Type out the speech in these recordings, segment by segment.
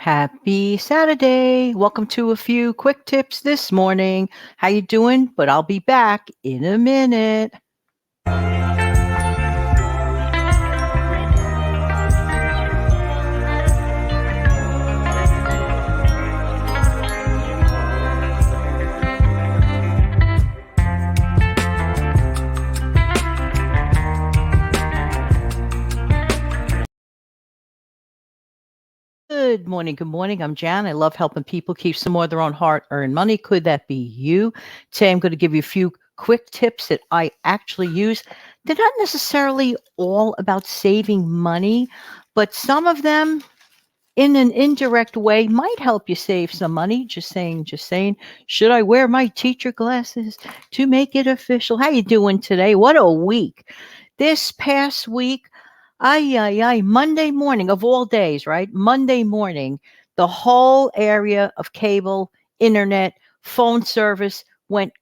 Happy Saturday. Welcome to a few quick tips this morning. How you doing? But I'll be back in a minute. Good morning. Good morning. I'm Jan. I love helping people keep some more of their own hard-earned money. Could that be you? Today, I'm going to give you a few quick tips that I actually use. They're not necessarily all about saving money, but some of them in an indirect way might help you save some money. Just saying, just saying. Should I wear my teacher glasses to make it official? How you doing today? What a week. This past week, Monday morning of all days, right? Monday morning, the whole area of cable, internet, phone service went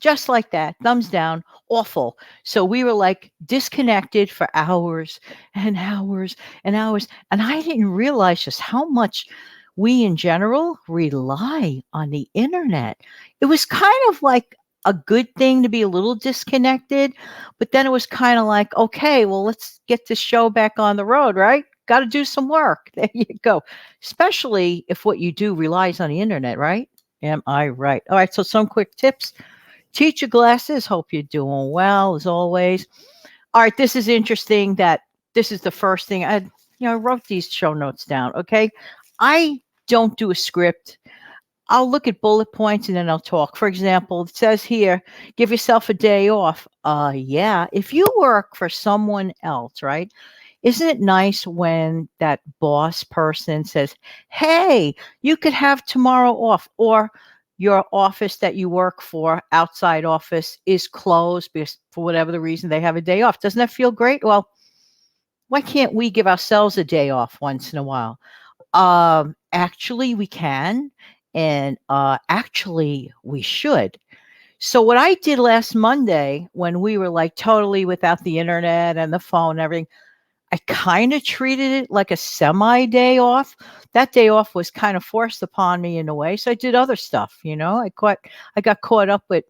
just like that, thumbs down, awful. So we were like disconnected for hours and hours and hours. And I didn't realize just how much we in general rely on the internet. It was kind of like a good thing to be a little disconnected, but then it was kind of like, okay, well, let's get this show back on the road, right? Got to do some work. There you go. Especially if what you do relies on the internet, right? Am I right? All right. So, some quick tips. Teacher glasses, hope you're doing well as always. All right, this is interesting that this is the first thing I wrote these show notes down, okay? I don't do a script. I'll look at bullet points and then I'll talk. For example, it says here, give yourself a day off. Yeah, if you work for someone else, right? Isn't it nice when that boss person says, "Hey, you could have tomorrow off," or your office that you work for, outside office, is closed because for whatever the reason they have a day off. Doesn't that feel great? Well, why can't we give ourselves a day off once in a while? Actually, we can, and actually, we should. So what I did last Monday when we were like totally without the internet and the phone and everything, I kinda treated it like a semi day off. That day off was kind of forced upon me in a way, so I did other stuff, I got caught up with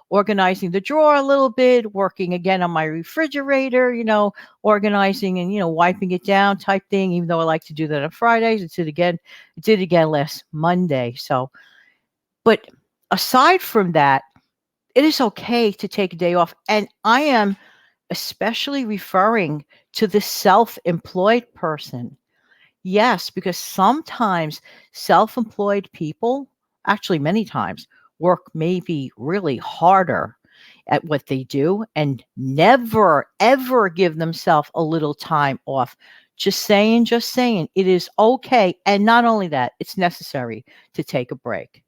organizing the drawer a little bit, working again on my refrigerator, organizing and, wiping it down type thing, even though I like to do that on Fridays. I did it again last Monday, so but aside from that, it is okay to take a day off, and I am especially referring to the self-employed person. Yes, because sometimes self-employed people, actually many times, work maybe really harder at what they do and never ever give themselves a little time off. Just saying, it is okay. And not only that, it's necessary to take a break.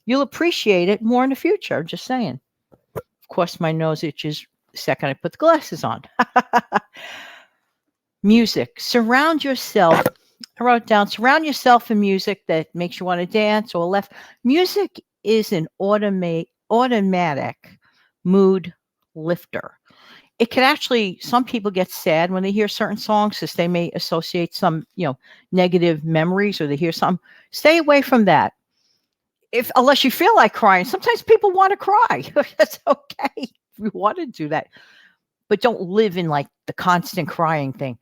You'll appreciate it more in the future. Just saying. Of course, my nose itches the second I put the glasses on. Music. Surround yourself. I wrote down, surround yourself in music that makes you want to dance or laugh. Music is an automatic mood lifter. It can actually, some people get sad when they hear certain songs because they may associate some, negative memories or they hear some. Stay away from that. If unless you feel like crying, sometimes people want to cry. That's okay. If you want to do that, but don't live in like the constant crying thing.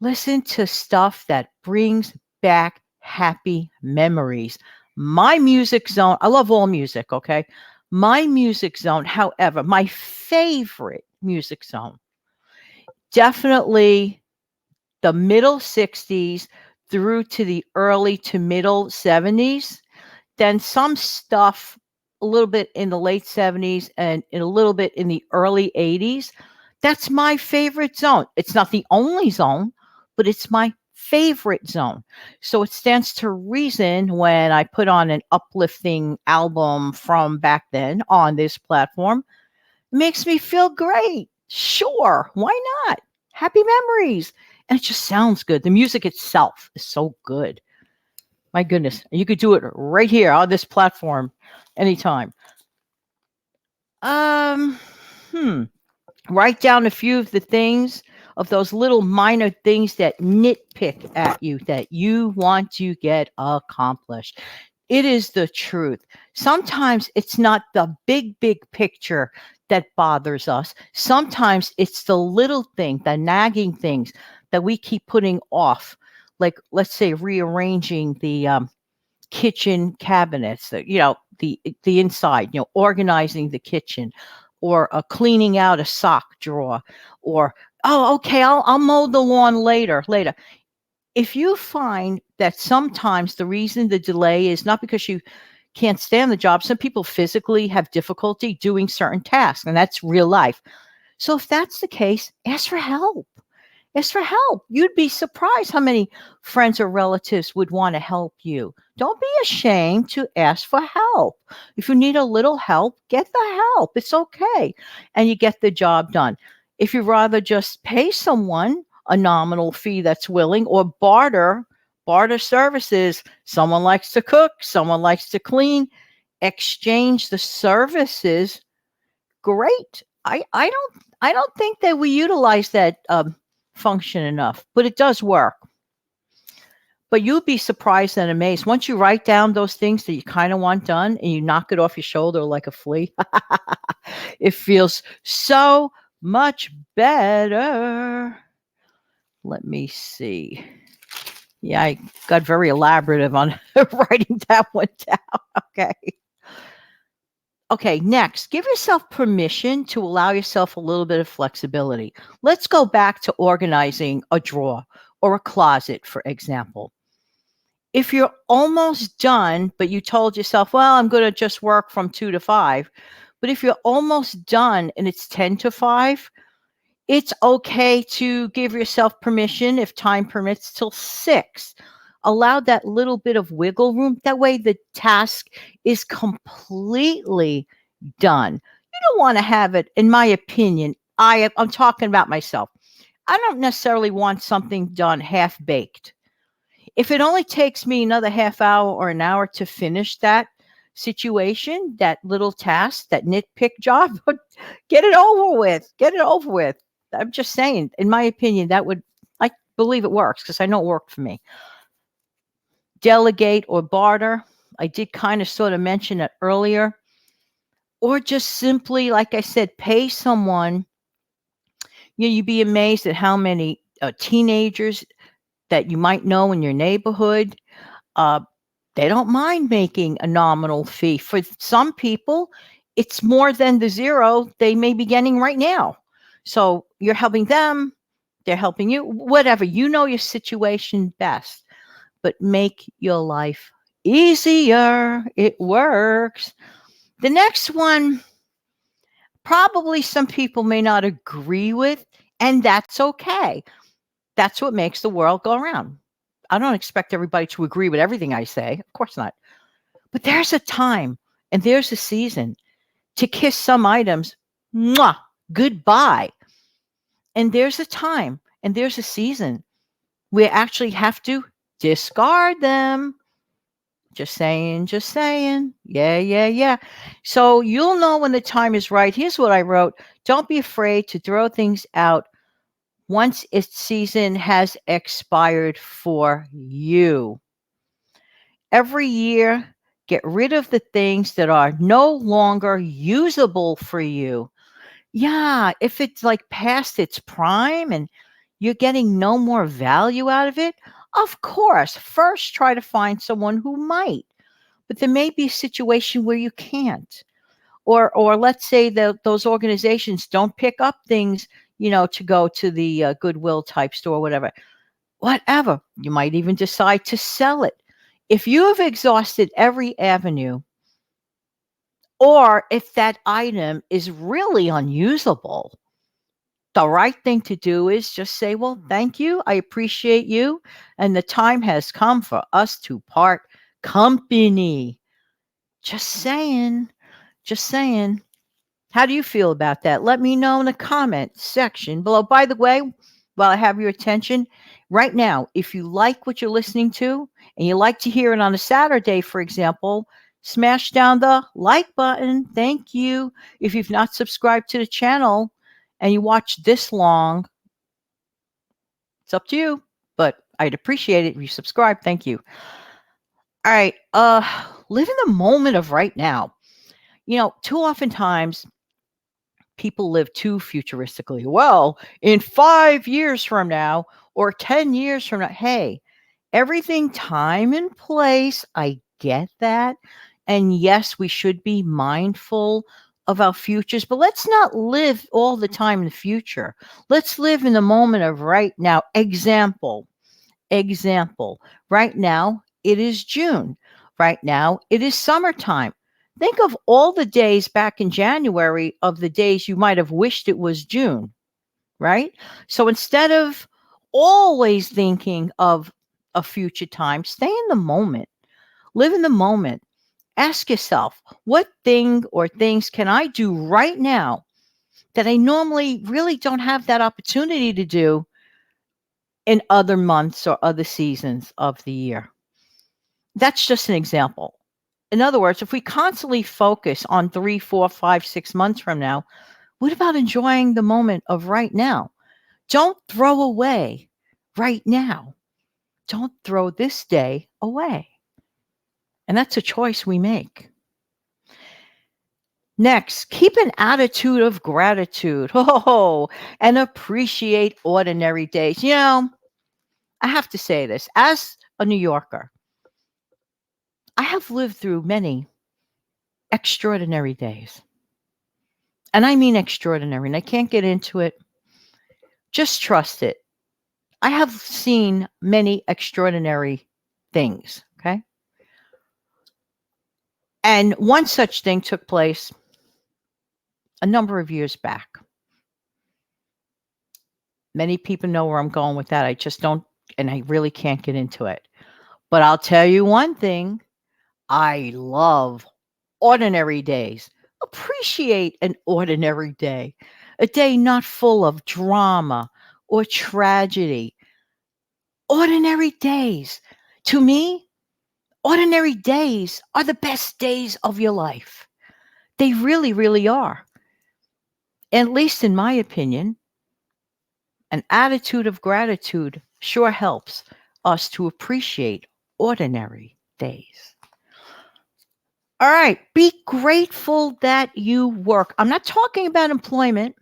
Listen to stuff that brings back happy memories. My music zone, I love all music, okay? My music zone, however, my favorite music zone, definitely the middle 60s through to the early to middle 70s. Then some stuff a little bit in the late 70s and a little bit in the early 80s. That's my favorite zone. It's not the only zone, but it's my favorite zone. So it stands to reason when I put on an uplifting album from back then on this platform, it makes me feel great. Sure, why not? Happy memories. And it just sounds good. The music itself is so good. My goodness, you could do it right here on this platform anytime. Um, hmm. Write down a few of the things. of those little minor things that nitpick at you that you want to get accomplished. It is the truth. Sometimes it's not the big picture that bothers us. Sometimes it's the little thing, the nagging things that we keep putting off. Like, let's say, rearranging the kitchen cabinets, the inside, organizing the kitchen, or cleaning out a sock drawer, or, oh, okay, I'll mow the lawn later. If you find that sometimes the reason the delay is not because you can't stand the job, some people physically have difficulty doing certain tasks, and that's real life. So if that's the case, ask for help. Ask for help. You'd be surprised how many friends or relatives would want to help you. Don't be ashamed to ask for help. If you need a little help, get the help. It's okay. And you get the job done. If you'd rather just pay someone a nominal fee that's willing, or barter services, someone likes to cook, someone likes to clean, exchange the services, great. I don't think that we utilize that function enough, but it does work. But you'll be surprised and amazed once you write down those things that you kind of want done and you knock it off your shoulder like a flea. It feels so much better. Let me see. Yeah, I got very elaborative on writing that one down. Okay, next, give yourself permission to allow yourself a little bit of flexibility. Let's go back to organizing a drawer or a closet, for example. If you're almost done, but you told yourself, well, I'm going to just work from 2 to 5. But if you're almost done and it's 10 to 5, it's okay to give yourself permission, if time permits, till 6. Allow that little bit of wiggle room. That way the task is completely done. You don't want to have it, in my opinion, I'm talking about myself. I don't necessarily want something done half-baked. If it only takes me another half hour or an hour to finish that situation, that little task, that nitpick job, get it over with. Get it over with. I'm just saying, in my opinion, I believe it works because I know it worked for me. Delegate or barter. I did kind of sort of mention it earlier. Or just simply, like I said, pay someone. You'd be amazed at how many teenagers that you might know in your neighborhood, they don't mind making a nominal fee. For some people, it's more than the zero they may be getting right now. So you're helping them, they're helping you, whatever. You know your situation best, but make your life easier. It works. The next one, probably some people may not agree with, and that's okay. That's what makes the world go around. I don't expect everybody to agree with everything I say. Of course not. But there's a time and there's a season to kiss some items, mwah, goodbye. And there's a time and there's a season we actually have to discard them. Just saying, just saying. Yeah. So you'll know when the time is right. Here's what I wrote. Don't be afraid to throw things out once its season has expired for you. Every year, get rid of the things that are no longer usable for you. Yeah, if it's like past its prime and you're getting no more value out of it, of course, first try to find someone who might. But there may be a situation where you can't. Or let's say that those organizations don't pick up things, to go to the Goodwill type store, whatever. You might even decide to sell it. If you have exhausted every avenue, or if that item is really unusable, the right thing to do is just say, well, thank you. I appreciate you. And the time has come for us to part company. Just saying. Just saying. How do you feel about that? Let me know in the comment section below. By the way, while I have your attention, right now, if you like what you're listening to and you like to hear it on a Saturday, for example, smash down the like button. Thank you. If you've not subscribed to the channel and you watch this long, It's up to you, but I'd appreciate it if you subscribe. Thank you. All right. Live in the moment of right now. Too often times people live too futuristically. Well, in 5 years from now or 10 years from now, hey, everything time and place. I get that. And yes, we should be mindful of our futures, but let's not live all the time in the future. Let's live in the moment of right now. Example. Right now, it is June. Right now, it is summertime. Think of all the days back in January of the days you might have wished it was June, right? So instead of always thinking of a future time, stay in the moment, live in the moment. Ask yourself, what thing or things can I do right now that I normally really don't have that opportunity to do in other months or other seasons of the year? That's just an example. In other words, if we constantly focus on 3, 4, 5, 6 months from now, what about enjoying the moment of right now? Don't throw away right now. Don't throw this day away. And that's a choice we make. Next, keep an attitude of gratitude. Oh, and appreciate ordinary days. I have to say this as a New Yorker, I have lived through many extraordinary days. And I mean extraordinary, and I can't get into it. Just trust it. I have seen many extraordinary things, okay? And one such thing took place a number of years back. Many people know where I'm going with that. I just don't, and I really can't get into it. But I'll tell you one thing, I love ordinary days. Appreciate an ordinary day, a day not full of drama or tragedy. Ordinary days. To me, ordinary days are the best days of your life. They really, really are. At least in my opinion, an attitude of gratitude sure helps us to appreciate ordinary days. All right, be grateful that you work. I'm not talking about employment.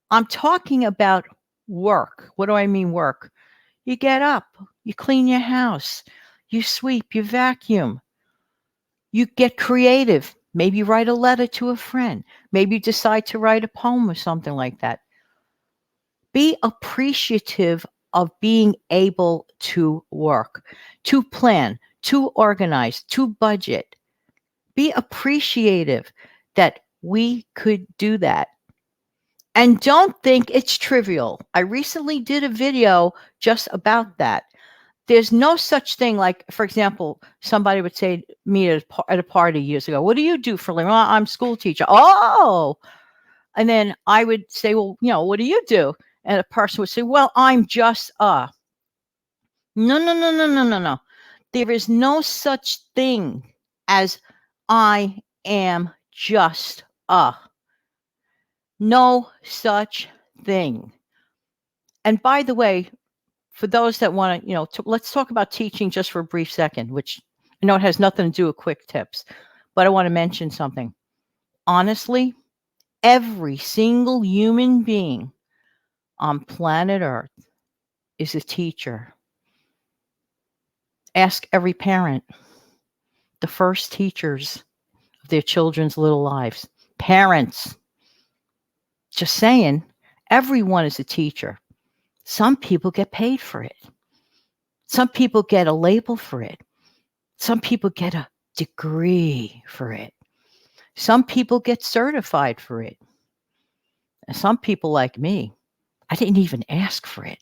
I'm talking about work. What do I mean work? You get up, you clean your house, you sweep, you vacuum, you get creative. Maybe you write a letter to a friend. Maybe you decide to write a poem or something like that. Be appreciative of being able to work, to plan, to organize, to budget. Be appreciative that we could do that. And don't think it's trivial. I recently did a video just about that. There's no such thing like, for example, somebody would say to me at a party years ago, "What do you do for a living?" "Well, I'm a school teacher." "Oh." And then I would say, "Well, what do you do?" And a person would say, "Well, I'm just a." No, no, no, no, no, no, no. There is no such thing as I am just a. No such thing. And by the way, for those that want to, let's talk about teaching just for a brief second, which I know it has nothing to do with quick tips, but I want to mention something. Honestly, every single human being on planet Earth is a teacher. Ask every parent, the first teachers of their children's little lives. Parents, just saying, everyone is a teacher. Some people get paid for it. Some people get a label for it. Some people get a degree for it. Some people get certified for it. And some people like me, I didn't even ask for it.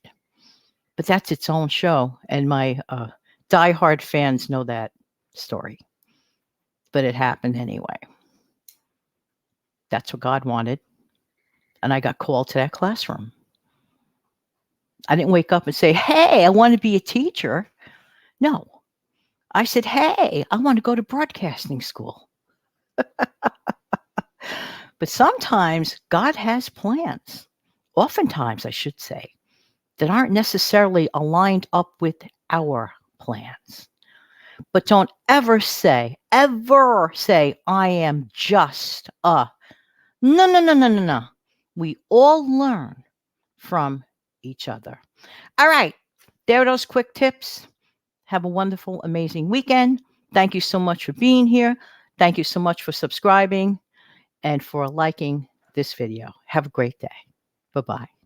But that's its own show. And my diehard fans know that story. But it happened anyway. That's what God wanted. And I got called to that classroom. I didn't wake up and say, "Hey, I want to be a teacher." No. I said, "Hey, I want to go to broadcasting school." But sometimes God has plans. Oftentimes, I should say, that aren't necessarily aligned up with our plans. But don't ever say, I am just a. No, no, no, no, no, no. We all learn from each other. All right. There are those quick tips. Have a wonderful, amazing weekend. Thank you so much for being here. Thank you so much for subscribing and for liking this video. Have a great day. Bye-bye.